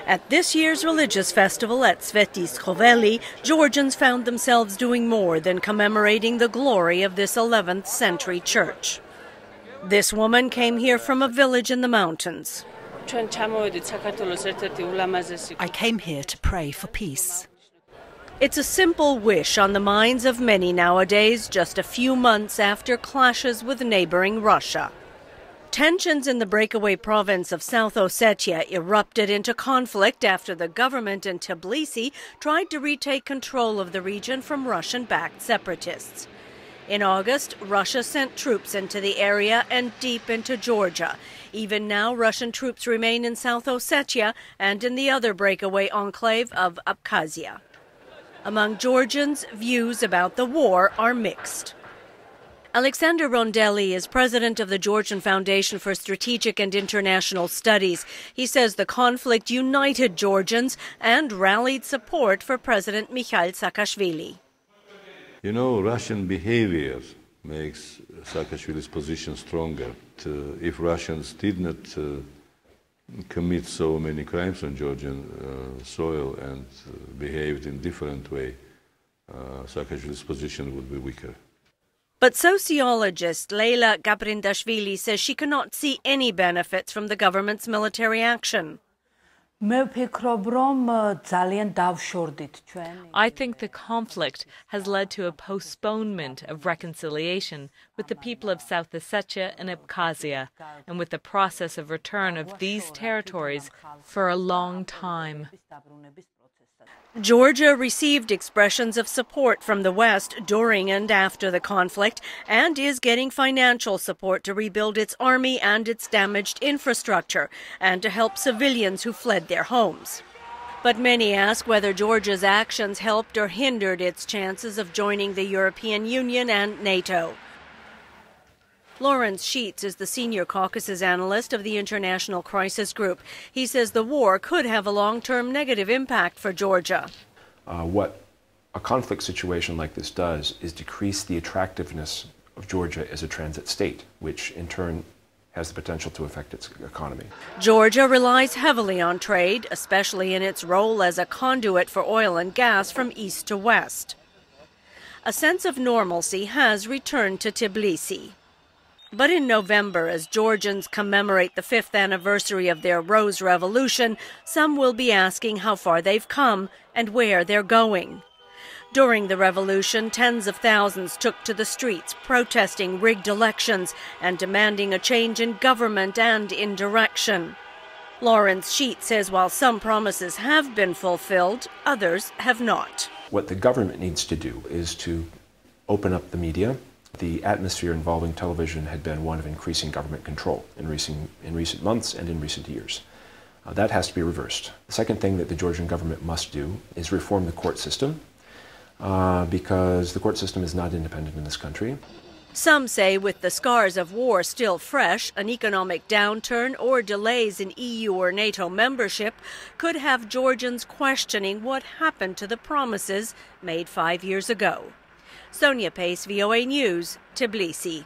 At this year's religious festival at Sveti Georgians found themselves doing more than commemorating the glory of this 11th century church. This woman came here from a village in the mountains. I came here to pray for peace. It's a simple wish on the minds of many nowadays, just a few months after clashes with neighboring Russia. Tensions in the breakaway province of South Ossetia erupted into conflict after the government in Tbilisi tried to retake control of the region from Russian-backed separatists. In August, Russia sent troops into the area and deep into Georgia. Even now, Russian troops remain in South Ossetia and in the other breakaway enclave of Abkhazia. Among Georgians, views about the war are mixed. Alexander Rondelli is president of the Georgian Foundation for Strategic and International Studies. He says the conflict united Georgians and rallied support for President Mikhail Saakashvili. You know, Russian behavior makes Saakashvili's position stronger. If Russians did not commit so many crimes on Georgian soil and behaved in different way, Saakashvili's position would be weaker. But sociologist Leila Gabrindashvili says she cannot see any benefits from the government's military action. I think the conflict has led to a postponement of reconciliation with the people of South Ossetia and Abkhazia, and with the process of return of these territories for a long time. Georgia received expressions of support from the West during and after the conflict and is getting financial support to rebuild its army and its damaged infrastructure and to help civilians who fled their homes. But many ask whether Georgia's actions helped or hindered its chances of joining the European Union and NATO. Lawrence Sheets is the senior Caucasus analyst of the International Crisis Group. He says the war could have a long-term negative impact for Georgia. What a conflict situation like this does is decrease the attractiveness of Georgia as a transit state, which in turn has the potential to affect its economy. Georgia relies heavily on trade, especially in its role as a conduit for oil and gas from east to west. A sense of normalcy has returned to Tbilisi. But in November, as Georgians commemorate the 5th anniversary of their Rose Revolution, some will be asking how far they've come and where they're going. During the revolution, tens of thousands took to the streets, protesting rigged elections and demanding a change in government and in direction. Lawrence Sheets says while some promises have been fulfilled, others have not. What the government needs to do is to open up the media. The atmosphere involving television had been one of increasing government control in recent months and in recent years. That has to be reversed. The second thing that the Georgian government must do is reform the court system, because the court system is not independent in this country. Some say with the scars of war still fresh, an economic downturn or delays in EU or NATO membership could have Georgians questioning what happened to the promises made 5 years ago. Sonia Pace, VOA News, Tbilisi.